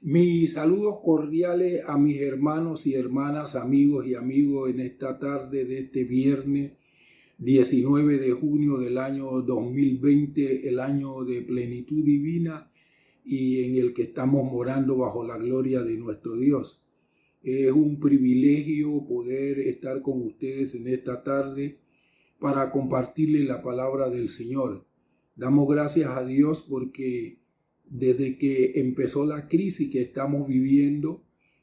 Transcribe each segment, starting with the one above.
Mis saludos cordiales a mis hermanos y hermanas, amigos y amigos en esta tarde de este viernes 19 de junio del año 2020, el año de plenitud divina y en el que estamos morando bajo la gloria de nuestro Dios. Es un privilegio poder estar con ustedes en esta tarde para compartirles la palabra del Señor. Damos gracias a Dios porque desde que empezó la crisis que estamos viviendo,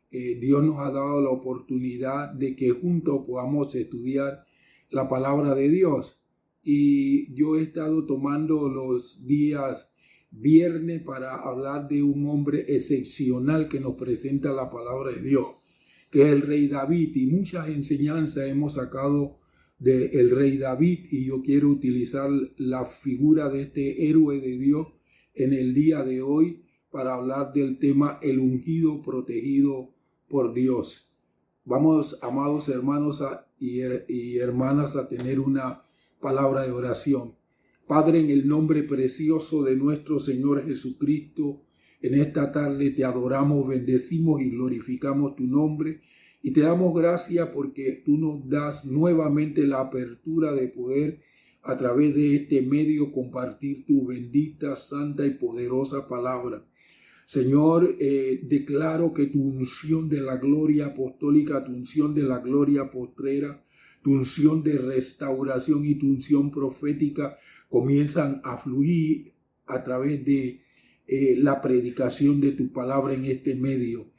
Dios nos ha dado la oportunidad de que juntos podamos estudiar la palabra de Dios. Y yo he estado tomando los días viernes para hablar de un hombre excepcional que nos presenta la palabra de Dios, que es el rey David, y muchas enseñanzas hemos sacado del rey David, y yo quiero utilizar la figura de este héroe de Dios en el día de hoy para hablar del tema el ungido protegido por Dios. Vamos, amados hermanos y hermanas, a tener una palabra de oración. Padre, en el nombre precioso de nuestro Señor Jesucristo, en esta tarde te adoramos, bendecimos y glorificamos tu nombre y te damos gracias porque tú nos das nuevamente la apertura de poder a través de este medio compartir tu bendita, santa y poderosa palabra. Señor, declaro que tu unción de la gloria apostólica, tu unción de la gloria postrera, tu unción de restauración y tu unción profética comienzan a fluir a través de la predicación de tu palabra en este medio.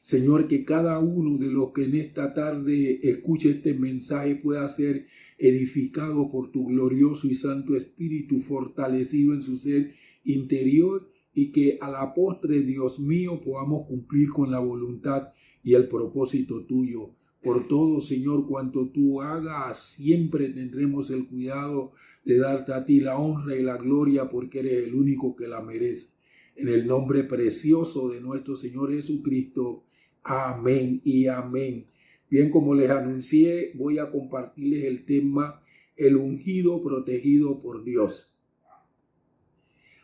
Señor, que cada uno de los que en esta tarde escuche este mensaje pueda ser edificado por tu glorioso y santo Espíritu, fortalecido en su ser interior, y que a la postre, Dios mío, podamos cumplir con la voluntad y el propósito tuyo. Por todo, Señor, cuanto tú hagas, siempre tendremos el cuidado de darte a ti la honra y la gloria, porque eres el único que la merece. En el nombre precioso de nuestro Señor Jesucristo. Amén y amén. Bien, como les anuncié, voy a compartirles el tema el ungido protegido por Dios.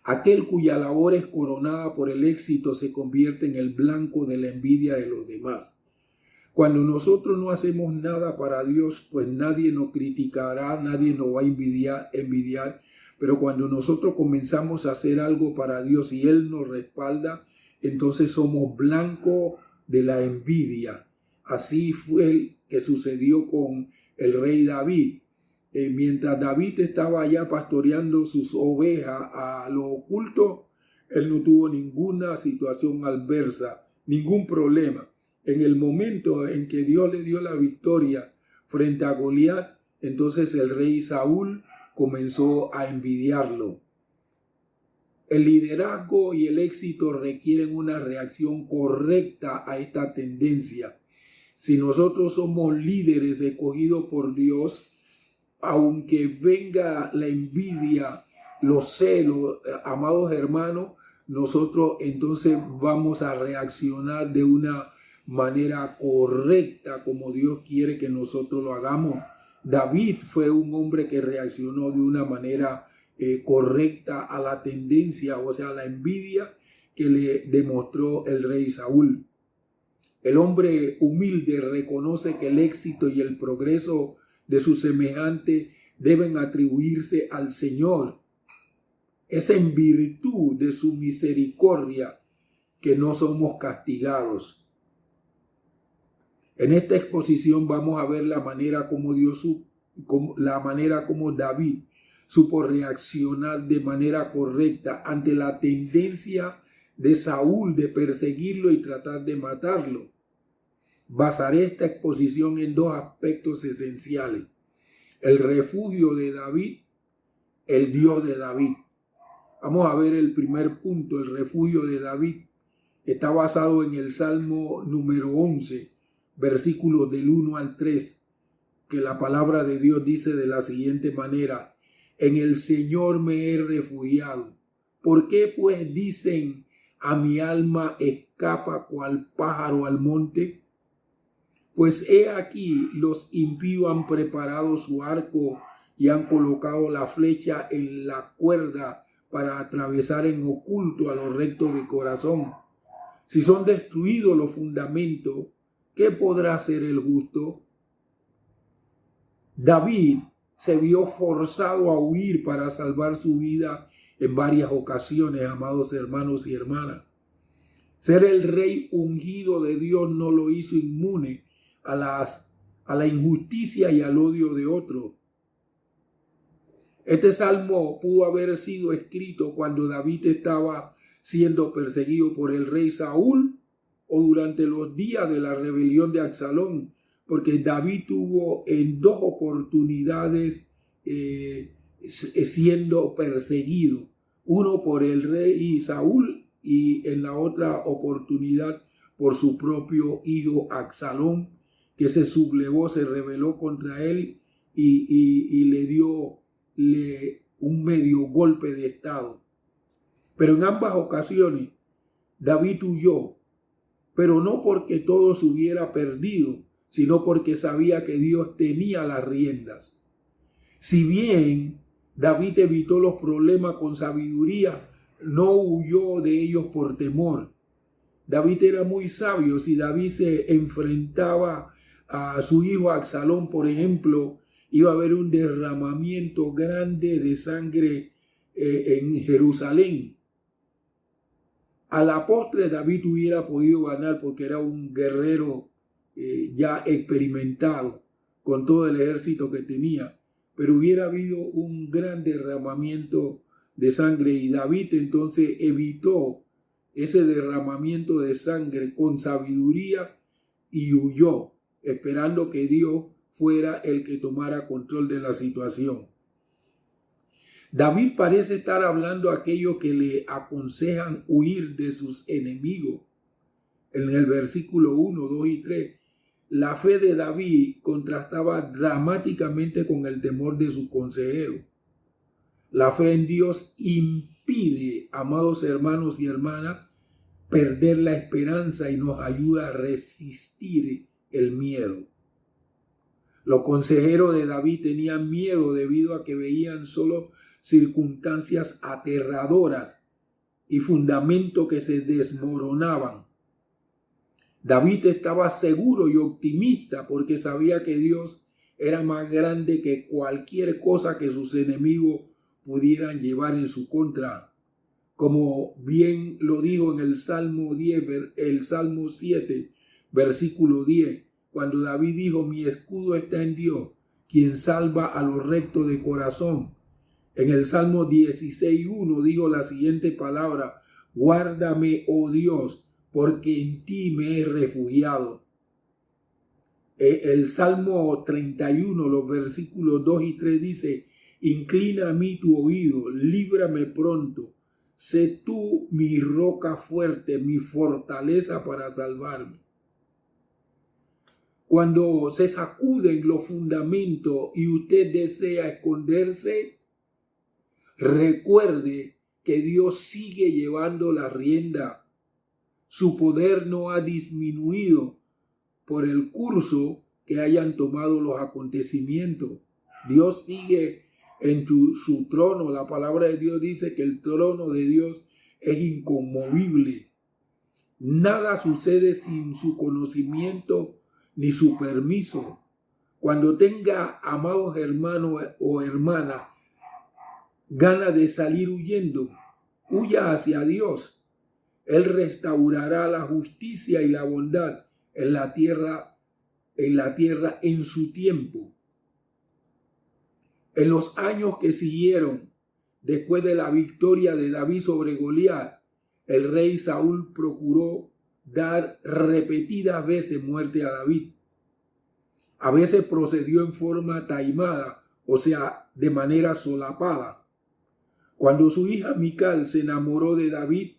Aquel cuya labor es coronada por el éxito se convierte en el blanco de la envidia de los demás. Cuando nosotros no hacemos nada para Dios, pues nadie nos criticará, nadie nos va a envidiar. Pero cuando nosotros comenzamos a hacer algo para Dios y Él nos respalda, entonces somos blanco de la envidia. Así fue el que sucedió con el rey David. Mientras David estaba allá pastoreando sus ovejas a lo oculto, él no tuvo ninguna situación adversa, ningún problema. En el momento en que Dios le dio la victoria frente a Goliat, entonces el rey Saúl comenzó a envidiarlo. El liderazgo y el éxito requieren una reacción correcta a esta tendencia. Si nosotros somos líderes escogidos por Dios, aunque venga la envidia, los celos, amados hermanos, nosotros entonces vamos a reaccionar de una manera correcta como Dios quiere que nosotros lo hagamos. David fue un hombre que reaccionó de una manera correcta a la tendencia, o sea, a la envidia que le demostró el rey Saúl. El hombre humilde reconoce que el éxito y el progreso de su semejante deben atribuirse al Señor. Es en virtud de su misericordia que no somos castigados. En esta exposición vamos a ver la manera como David supo reaccionar de manera correcta ante la tendencia de Saúl de perseguirlo y tratar de matarlo. Basaré esta exposición en dos aspectos esenciales: el refugio de David, el Dios de David. Vamos a ver el primer punto, el refugio de David. Está basado en el Salmo número 11, versículos del 1 al 3, que la palabra de Dios dice de la siguiente manera: en el Señor me he refugiado. ¿Por qué pues dicen a mi alma escapa cual pájaro al monte? Pues he aquí, los impíos han preparado su arco y han colocado la flecha en la cuerda para atravesar en oculto a los rectos de corazón. Si son destruidos los fundamentos, ¿qué podrá hacer el justo? David se vio forzado a huir para salvar su vida en varias ocasiones, amados hermanos y hermanas. Ser el rey ungido de Dios no lo hizo inmune a la injusticia y al odio de otros. Este salmo pudo haber sido escrito cuando David estaba siendo perseguido por el rey Saúl o durante los días de la rebelión de Absalón, porque David tuvo en dos oportunidades siendo perseguido, uno por el rey Saúl y en la otra oportunidad por su propio hijo Absalón, que se sublevó, se rebeló contra él y le dio un medio golpe de estado. Pero en ambas ocasiones David huyó, pero no porque todo se hubiera perdido, sino porque sabía que Dios tenía las riendas. Si bien David evitó los problemas con sabiduría, no huyó de ellos por temor. David era muy sabio. Si David se enfrentaba a su hijo Absalón, por ejemplo, iba a haber un derramamiento grande de sangre en Jerusalén. A la postre David hubiera podido ganar porque era un guerrero ya experimentado con todo el ejército que tenía, pero hubiera habido un gran derramamiento de sangre y David entonces evitó ese derramamiento de sangre con sabiduría y huyó, esperando que Dios fuera el que tomara control de la situación. David parece estar hablando a aquellos que le aconsejan huir de sus enemigos. En el versículo 1, 2 y 3, la fe de David contrastaba dramáticamente con el temor de sus consejeros. La fe en Dios impide, amados hermanos y hermanas, perder la esperanza y nos ayuda a resistir el miedo. Los consejeros de David tenían miedo debido a que veían solo circunstancias aterradoras y fundamentos que se desmoronaban. David estaba seguro y optimista porque sabía que Dios era más grande que cualquier cosa que sus enemigos pudieran llevar en su contra. Como bien lo dijo en el Salmo 7, versículo 10, cuando David dijo: mi escudo está en Dios, quien salva a los rectos de corazón. En el Salmo 16:1 dijo la siguiente palabra: guárdame, oh Dios, porque en ti me he refugiado. El Salmo 31, los versículos 2 y 3 dice: inclina a mí tu oído, líbrame pronto, sé tú mi roca fuerte, mi fortaleza para salvarme. Cuando se sacuden los fundamentos y usted desea esconderse, recuerde que Dios sigue llevando la rienda. Su poder no ha disminuido por el curso que hayan tomado los acontecimientos. Dios sigue en su trono. La palabra de Dios dice que el trono de Dios es inconmovible. Nada sucede sin su conocimiento ni su permiso. Cuando tenga, amados hermanos o hermanas, ganas de salir huyendo, huya hacia Dios. Él restaurará la justicia y la bondad en la tierra en su tiempo. En los años que siguieron, después de la victoria de David sobre Goliat, el rey Saúl procuró dar repetidas veces muerte a David. A veces procedió en forma taimada, o sea, de manera solapada. Cuando su hija Mical se enamoró de David,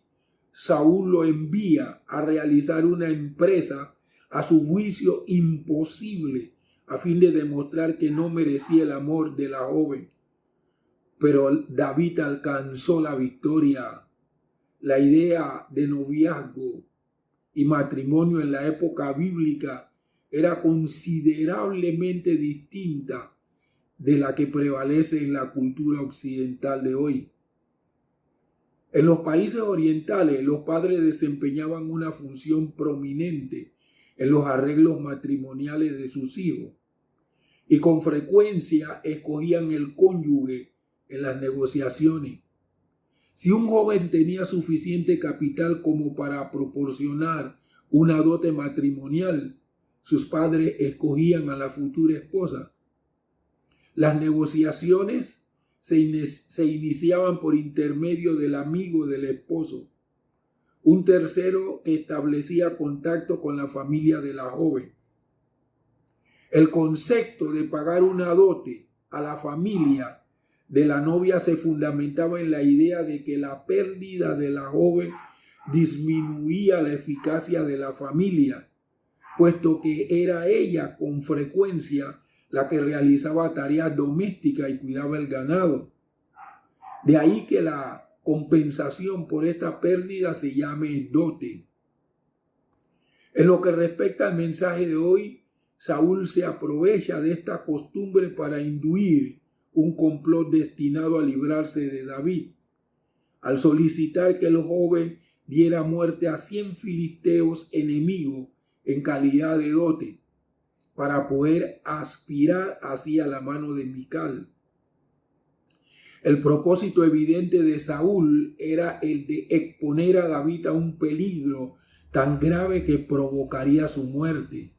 Saúl lo envía a realizar una empresa a su juicio imposible, a fin de demostrar que no merecía el amor de la joven. Pero David alcanzó la victoria. La idea de noviazgo y matrimonio en la época bíblica era considerablemente distinta de la que prevalece en la cultura occidental de hoy. En los países orientales, los padres desempeñaban una función prominente en los arreglos matrimoniales de sus hijos y con frecuencia escogían el cónyuge en las negociaciones. Si un joven tenía suficiente capital como para proporcionar una dote matrimonial, sus padres escogían a la futura esposa. Las negociaciones se iniciaban por intermedio del amigo del esposo, un tercero que establecía contacto con la familia de la joven. El concepto de pagar una dote a la familia de la novia se fundamentaba en la idea de que la pérdida de la joven disminuía la eficacia de la familia, puesto que era ella con frecuencia la que realizaba tareas domésticas y cuidaba el ganado. De ahí que la compensación por esta pérdida se llame dote. En lo que respecta al mensaje de hoy, Saúl se aprovecha de esta costumbre para induir un complot destinado a librarse de David, al solicitar que el joven diera muerte a 100 filisteos enemigos en calidad de dote, para poder aspirar hacia la mano de Mical. El propósito evidente de Saúl era el de exponer a David a un peligro tan grave que provocaría su muerte.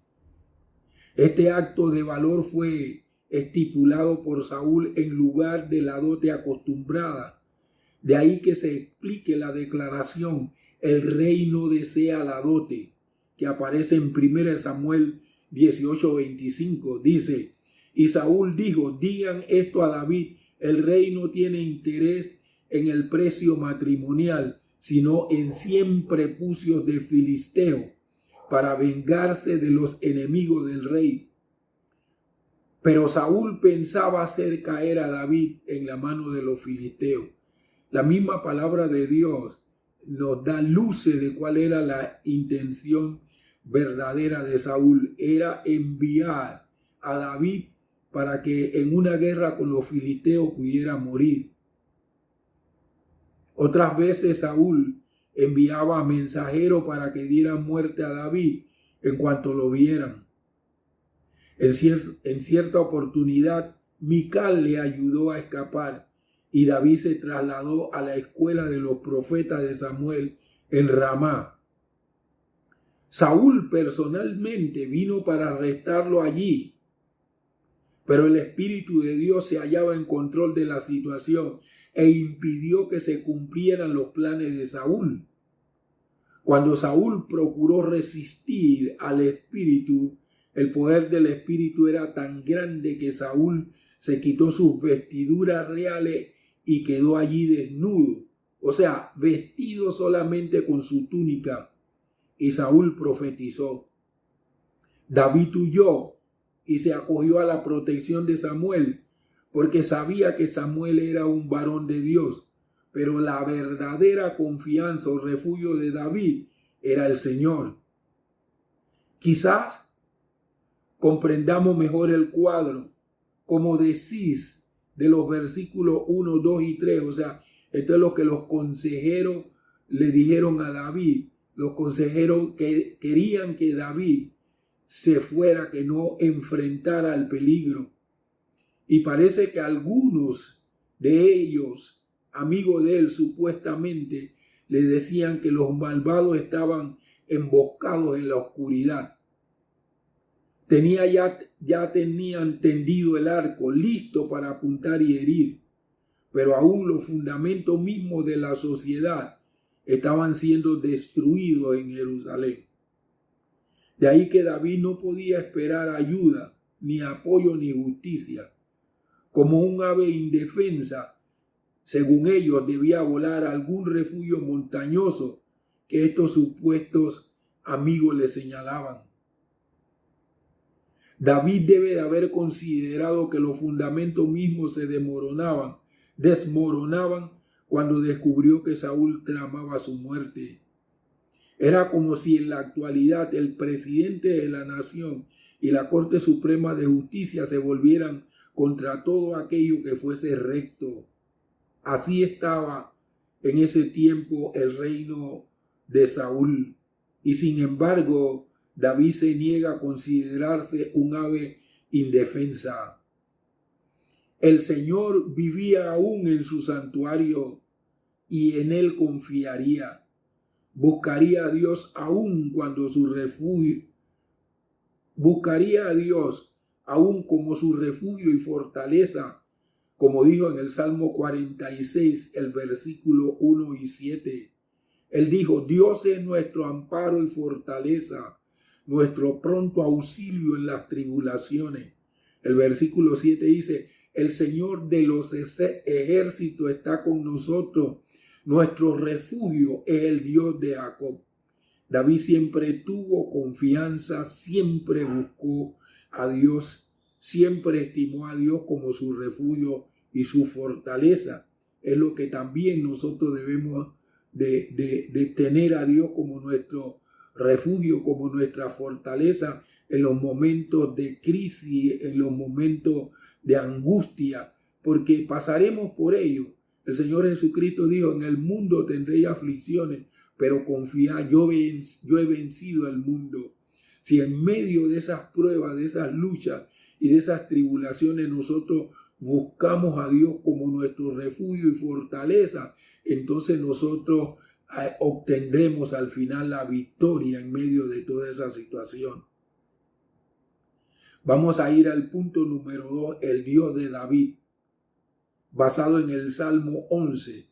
Este acto de valor fue estipulado por Saúl en lugar de la dote acostumbrada. De ahí que se explique la declaración: el rey no desea la dote, que aparece en 1 Samuel 18:25. Dice: y Saúl dijo, digan esto a David, el rey no tiene interés en el precio matrimonial, sino en 100 prepucios de filisteo, para vengarse de los enemigos del rey. Pero Saúl pensaba hacer caer a David en la mano de los filisteos. La misma palabra de Dios nos da luces de cuál era la intención verdadera de Saúl. Era enviar a David para que en una guerra con los filisteos pudiera morir. Otras veces Saúl enviaba mensajeros para que dieran muerte a David en cuanto lo vieran. En cierta oportunidad, Mical le ayudó a escapar y David se trasladó a la escuela de los profetas de Samuel en Ramá. Saúl personalmente vino para arrestarlo allí, pero el Espíritu de Dios se hallaba en control de la situación e impidió que se cumplieran los planes de Saúl. Cuando Saúl procuró resistir al Espíritu, el poder del Espíritu era tan grande que Saúl se quitó sus vestiduras reales y quedó allí desnudo, o sea, vestido solamente con su túnica. Y Saúl profetizó. David huyó y se acogió a la protección de Samuel, porque sabía que Samuel era un varón de Dios, pero la verdadera confianza o refugio de David era el Señor. Quizás comprendamos mejor el cuadro, como decís, de los versículos 1, 2 y 3. O sea, esto es lo que los consejeros le dijeron a David. Los consejeros que querían que David se fuera, que no enfrentara el peligro. Y parece que algunos de ellos, amigos de él, supuestamente le decían que los malvados estaban emboscados en la oscuridad. Ya tenían tendido el arco, listo para apuntar y herir, pero aún los fundamentos mismos de la sociedad estaban siendo destruidos en Jerusalén. De ahí que David no podía esperar ayuda, ni apoyo, ni justicia. Como un ave indefensa, según ellos, debía volar a algún refugio montañoso que estos supuestos amigos le señalaban. David debe de haber considerado que los fundamentos mismos se desmoronaban cuando descubrió que Saúl tramaba su muerte. Era como si en la actualidad el presidente de la nación y la Corte Suprema de Justicia se volvieran contra todo aquello que fuese recto. Así estaba en ese tiempo el reino de Saúl. Y sin embargo, David se niega a considerarse un ave indefensa. El Señor vivía aún en su santuario y en él confiaría. Buscaría a Dios aún cuando su refugio, buscaría a Dios aún como su refugio y fortaleza, como dijo en el Salmo 46, el versículo 1 y 7. Él dijo: Dios es nuestro amparo y fortaleza, nuestro pronto auxilio en las tribulaciones. El versículo 7 dice: el Señor de los ejércitos está con nosotros, nuestro refugio es el Dios de Jacob. David siempre tuvo confianza, siempre buscó a Dios, siempre estimó a Dios como su refugio y su fortaleza. Es lo que también nosotros debemos de tener a Dios como nuestro refugio, como nuestra fortaleza en los momentos de crisis, en los momentos de angustia, porque pasaremos por ello. El Señor Jesucristo dijo: en el mundo tendréis aflicciones, pero confiad, yo he vencido al mundo. Si en medio de esas pruebas, de esas luchas y de esas tribulaciones nosotros buscamos a Dios como nuestro refugio y fortaleza, entonces nosotros obtendremos al final la victoria en medio de toda esa situación. Vamos a ir al punto número 2, el Dios de David, basado en el Salmo 11,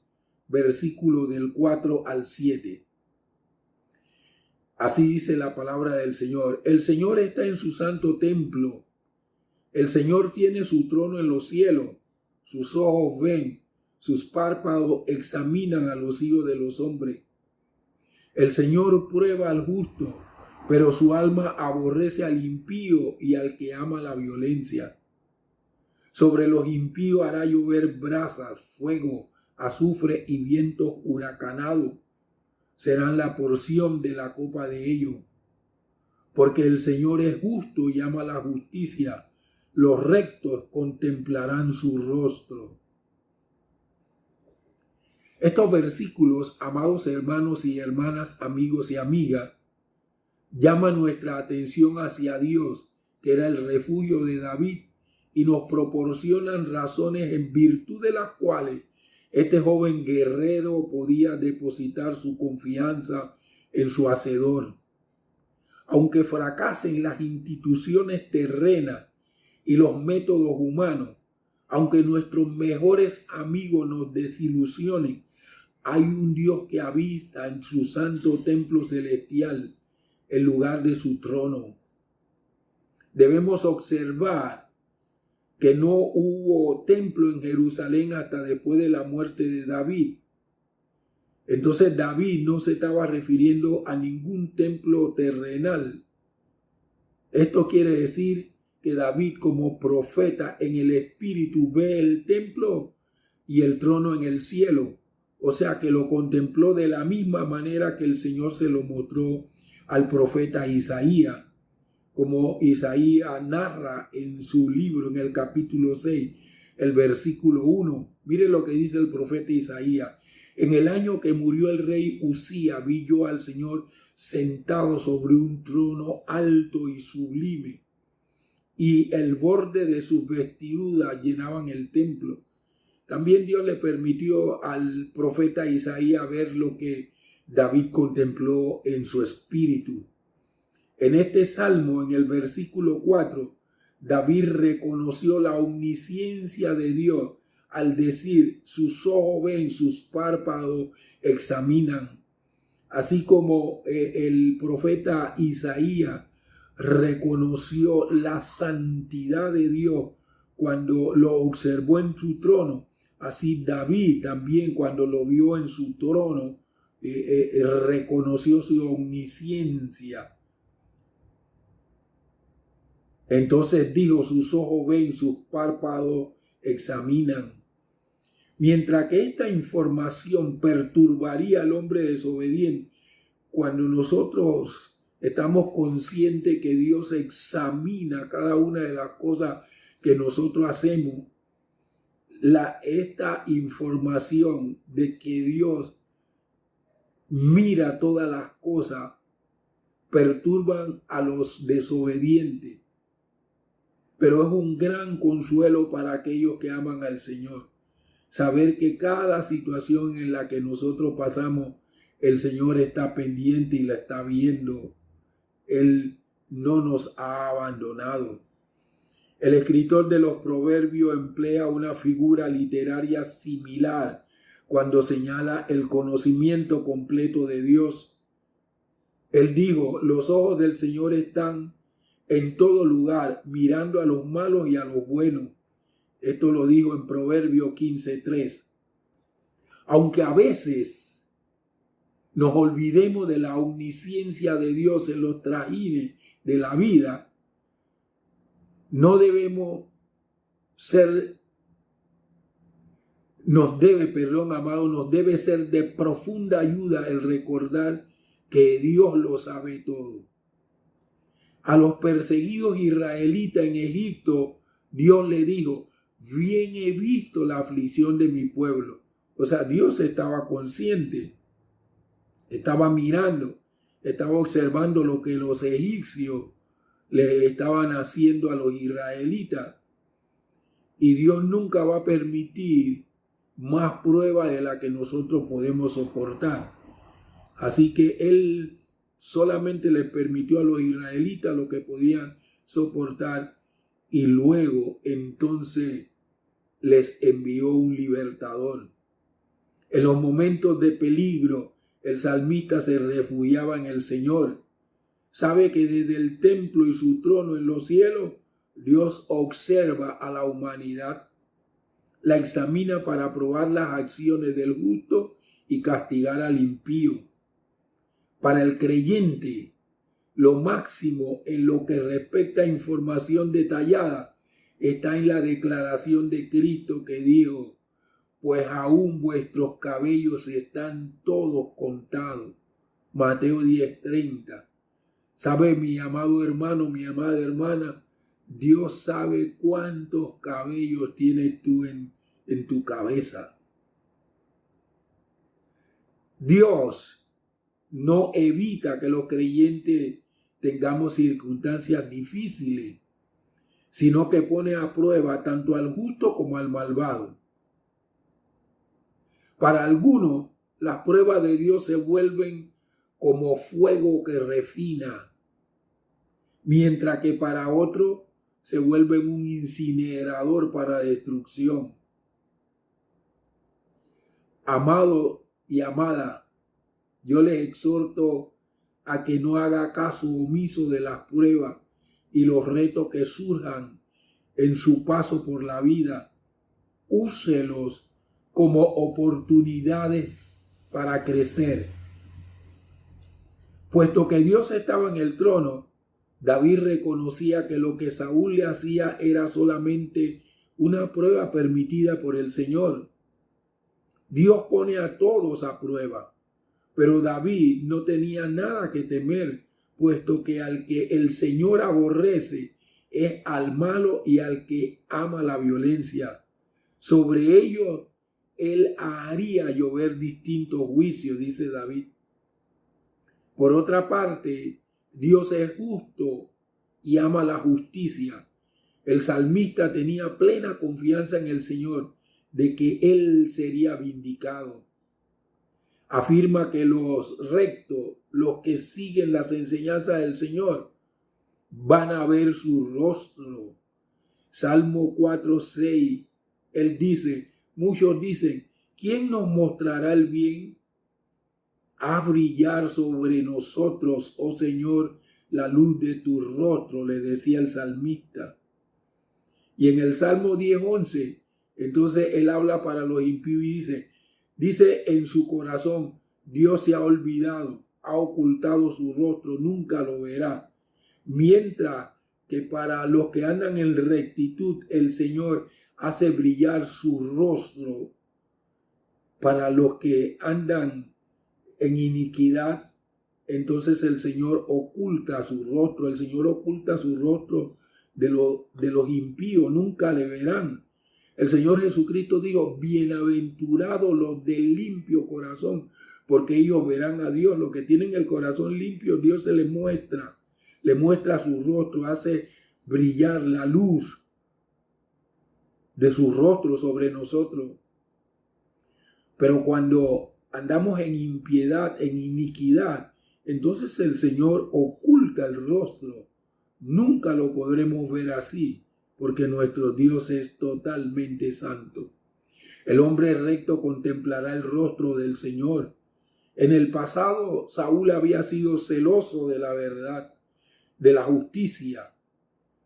versículo del 4 al 7. Así dice la palabra del Señor: el Señor está en su santo templo, el Señor tiene su trono en los cielos, sus ojos ven, sus párpados examinan a los hijos de los hombres. El Señor prueba al justo, pero su alma aborrece al impío y al que ama la violencia. Sobre los impíos hará llover brasas, fuego, azufre y vientos huracanados. Serán la porción de la copa de ellos. Porque el Señor es justo y ama la justicia. Los rectos contemplarán su rostro. Estos versículos, amados hermanos y hermanas, amigos y amigas, llaman nuestra atención hacia Dios, que era el refugio de David, y nos proporcionan razones en virtud de las cuales este joven guerrero podía depositar su confianza en su Hacedor. Aunque fracasen las instituciones terrenas y los métodos humanos, aunque nuestros mejores amigos nos desilusionen, hay un Dios que habita en su santo templo celestial, el lugar de su trono. Debemos observar que no hubo templo en Jerusalén hasta después de la muerte de David. Entonces David no se estaba refiriendo a ningún templo terrenal. Esto quiere decir que David, como profeta en el espíritu, ve el templo y el trono en el cielo. O sea que lo contempló de la misma manera que el Señor se lo mostró al profeta Isaías, como Isaías narra en su libro, en el capítulo 6, el versículo 1. Mire lo que dice el profeta Isaías: en el año que murió el rey Usías, vi yo al Señor sentado sobre un trono alto y sublime, y el borde de sus vestiduras llenaban el templo. También Dios le permitió al profeta Isaías ver lo que David contempló en su espíritu. En este salmo, en el versículo 4, David reconoció la omnisciencia de Dios al decir: sus ojos ven, sus párpados examinan. Así como el profeta Isaías reconoció la santidad de Dios cuando lo observó en su trono, así David también, cuando lo vio en su trono, reconoció su omnisciencia. Entonces dijo: sus ojos ven, sus párpados examinan. Mientras que esta información perturbaría al hombre desobediente, cuando nosotros estamos conscientes que Dios examina cada una de las cosas que nosotros hacemos, esta información de que Dios mira todas las cosas perturban a los desobedientes, pero es un gran consuelo para aquellos que aman al Señor. Saber que cada situación en la que nosotros pasamos, el Señor está pendiente y la está viendo. Él no nos ha abandonado. El escritor de los Proverbios emplea una figura literaria similar cuando señala el conocimiento completo de Dios. Él dijo: los ojos del Señor están en todo lugar, mirando a los malos y a los buenos. Esto lo dijo en Proverbios 15:3. Aunque a veces nos olvidemos de la omnisciencia de Dios en los trajines de la vida, no debemos ser, nos debe ser de profunda ayuda el recordar que Dios lo sabe todo. A los perseguidos israelitas en Egipto, Dios le dijo: bien he visto la aflicción de mi pueblo. O sea, Dios estaba consciente, estaba mirando, estaba observando lo que los egipcios le estaban haciendo a los israelitas. Y Dios nunca va a permitir más prueba de la que nosotros podemos soportar. Así que Él solamente les permitió a los israelitas lo que podían soportar, y luego entonces les envió un libertador. En los momentos de peligro, el salmista se refugiaba en el Señor. Sabe que desde el templo y su trono en los cielos, Dios observa a la humanidad, la examina para probar las acciones del justo y castigar al impío. Para el creyente, lo máximo en lo que respecta a información detallada está en la declaración de Cristo que dijo: pues aún vuestros cabellos están todos contados. Mateo 10:30. ¿Sabe, mi amado hermano, mi amada hermana? Dios sabe cuántos cabellos tienes tú en tu cabeza. Dios no evita que los creyentes tengamos circunstancias difíciles, sino que pone a prueba tanto al justo como al malvado. Para algunos, las pruebas de Dios se vuelven como fuego que refina, mientras que para otros se vuelven un incinerador para destrucción. Amado y amada, yo les exhorto a que no haga caso omiso de las pruebas y los retos que surjan en su paso por la vida. Úselos como oportunidades para crecer. Puesto que Dios estaba en el trono, David reconocía que lo que Saúl le hacía era solamente una prueba permitida por el Señor. Dios pone a todos a prueba, pero David no tenía nada que temer, puesto que al que el Señor aborrece es al malo y al que ama la violencia. Sobre ellos Él haría llover distintos juicios, dice David. Por otra parte, Dios es justo y ama la justicia. El salmista tenía plena confianza en el Señor de que Él sería vindicado. Afirma que los rectos, los que siguen las enseñanzas del Señor, van a ver su rostro. Salmo 4:6, Él dice, muchos dicen: ¿quién nos mostrará el bien? Haz brillar sobre nosotros, oh Señor, la luz de tu rostro, le decía el salmista. Y en el Salmo 10:11, entonces él habla para los impíos y dice en su corazón: Dios se ha olvidado, ha ocultado su rostro, nunca lo verá. Mientras que para los que andan en rectitud, el Señor hace brillar su rostro. Para los que andan en iniquidad, entonces el Señor oculta su rostro. El Señor oculta su rostro de los impíos, nunca le verán. El Señor Jesucristo dijo, bienaventurados los de limpio corazón, porque ellos verán a Dios. Los que tienen el corazón limpio, Dios se les muestra su rostro, hace brillar la luz de su rostro sobre nosotros. Pero cuando andamos en impiedad, en iniquidad, entonces el Señor oculta el rostro. Nunca lo podremos ver así, porque nuestro Dios es totalmente santo. El hombre recto contemplará el rostro del Señor. En el pasado, Saúl había sido celoso de la verdad, de la justicia,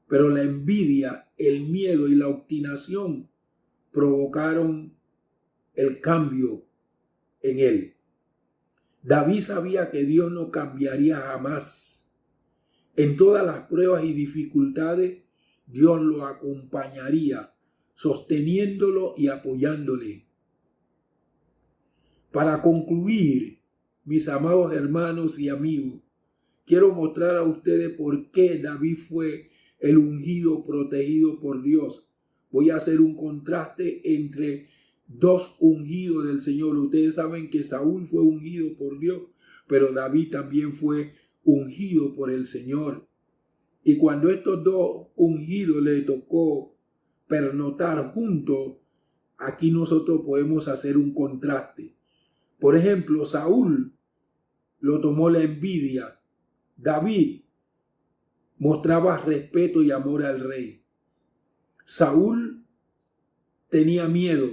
pero la envidia, el miedo y la obstinación provocaron el cambio en él. David sabía que Dios no cambiaría jamás. En todas las pruebas y dificultades, Dios lo acompañaría, sosteniéndolo y apoyándole. Para concluir, mis amados hermanos y amigos, quiero mostrar a ustedes por qué David fue el ungido protegido por Dios. Voy a hacer un contraste entre dos ungidos del Señor. Ustedes saben que Saúl fue ungido por Dios, pero David también fue ungido por el Señor. Y cuando estos dos ungidos le tocó pernotar juntos, aquí nosotros podemos hacer un contraste. Por ejemplo, Saúl lo tomó la envidia. David mostraba respeto y amor al rey. Saúl tenía miedo.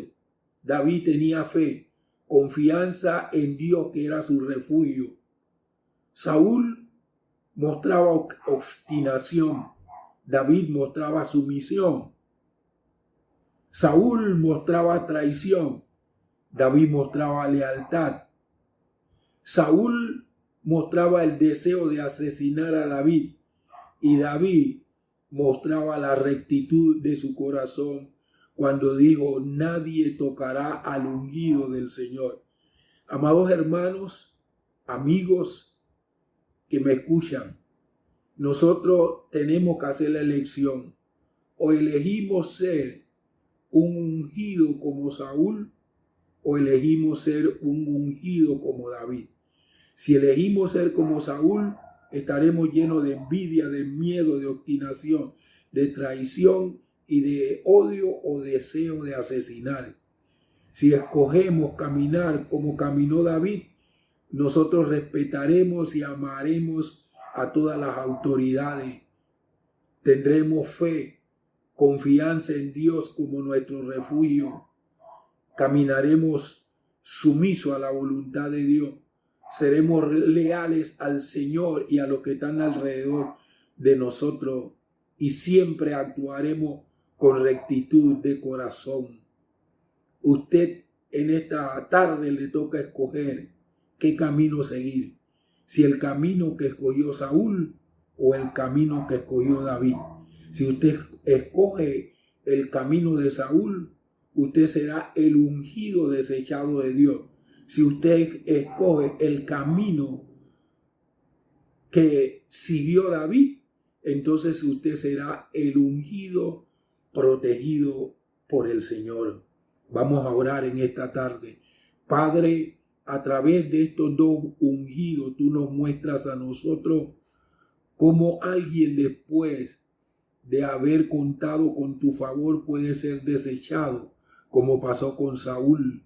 David tenía fe, confianza en Dios que era su refugio. Saúl mostraba obstinación. David mostraba sumisión. Saúl mostraba traición. David mostraba lealtad. Saúl mostraba el deseo de asesinar a David y David mostraba la rectitud de su corazón cuando dijo, nadie tocará al ungido del Señor. Amados hermanos, amigos que me escuchan, nosotros tenemos que hacer la elección. O elegimos ser un ungido como Saúl, o elegimos ser un ungido como David. Si elegimos ser como Saúl, estaremos llenos de envidia, de miedo, de obstinación, de traición y de odio o deseo de asesinar. Si escogemos caminar como caminó David, nosotros respetaremos y amaremos a todas las autoridades. Tendremos fe, confianza en Dios como nuestro refugio. Caminaremos sumiso a la voluntad de Dios. Seremos leales al Señor y a los que están alrededor de nosotros y siempre actuaremos con rectitud de corazón. Usted en esta tarde le toca escoger qué camino seguir. Si el camino que escogió Saúl o el camino que escogió David. Si usted escoge el camino de Saúl, usted será el ungido desechado de Dios. Si usted escoge el camino que siguió David, entonces usted será el ungido protegido por el Señor. Vamos a orar en esta tarde. Padre, a través de estos dos ungidos, tú nos muestras a nosotros cómo alguien después de haber contado con tu favor puede ser desechado, como pasó con Saúl.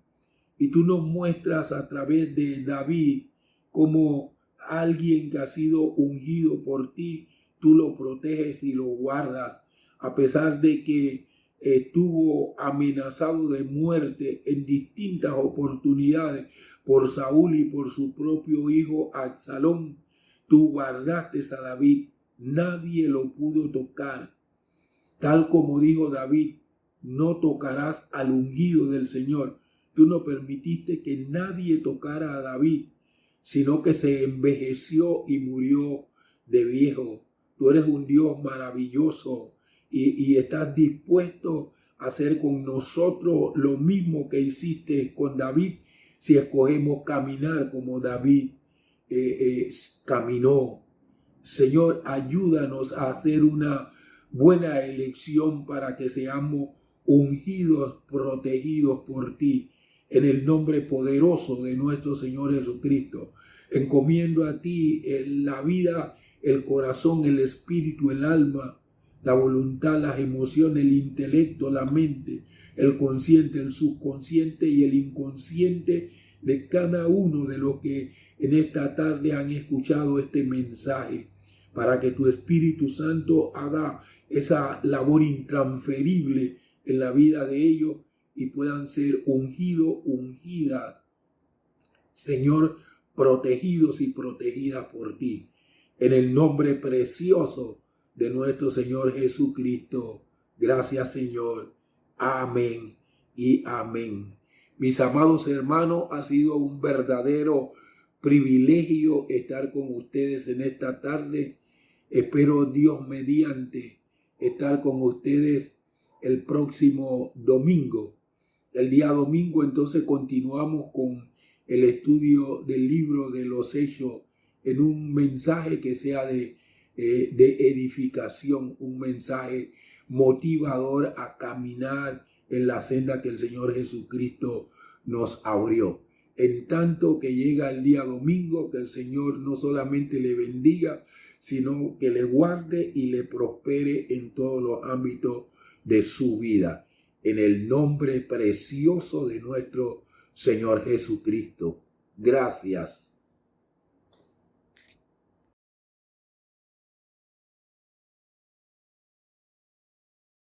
Y tú nos muestras a través de David cómo alguien que ha sido ungido por ti, tú lo proteges y lo guardas, a pesar de que estuvo amenazado de muerte en distintas oportunidades por Saúl y por su propio hijo Absalón. Tú guardaste a David, nadie lo pudo tocar. Tal como dijo David, no tocarás al ungido del Señor. Tú no permitiste que nadie tocara a David, sino que se envejeció y murió de viejo. Tú eres un Dios maravilloso y estás dispuesto a hacer con nosotros lo mismo que hiciste con David si escogemos caminar como David caminó. Señor, ayúdanos a hacer una buena elección para que seamos ungidos, protegidos por ti, en el nombre poderoso de nuestro Señor Jesucristo. Encomiendo a ti la vida, el corazón, el espíritu, el alma, la voluntad, las emociones, el intelecto, la mente, el consciente, el subconsciente y el inconsciente de cada uno de los que en esta tarde han escuchado este mensaje, para que tu Espíritu Santo haga esa labor intransferible en la vida de ellos y puedan ser ungidos, ungidas, Señor, protegidos y protegidas por ti. En el nombre precioso de nuestro Señor Jesucristo. Gracias, Señor. Amén y amén. Mis amados hermanos, ha sido un verdadero privilegio estar con ustedes en esta tarde. Espero, Dios mediante, estar con ustedes el próximo domingo. El día domingo entonces continuamos con el estudio del libro de los Hechos en un mensaje que sea de edificación, un mensaje motivador a caminar en la senda que el Señor Jesucristo nos abrió. En tanto que llega el día domingo, que el Señor no solamente le bendiga, sino que le guarde y le prospere en todos los ámbitos de su vida. En el nombre precioso de nuestro Señor Jesucristo. Gracias.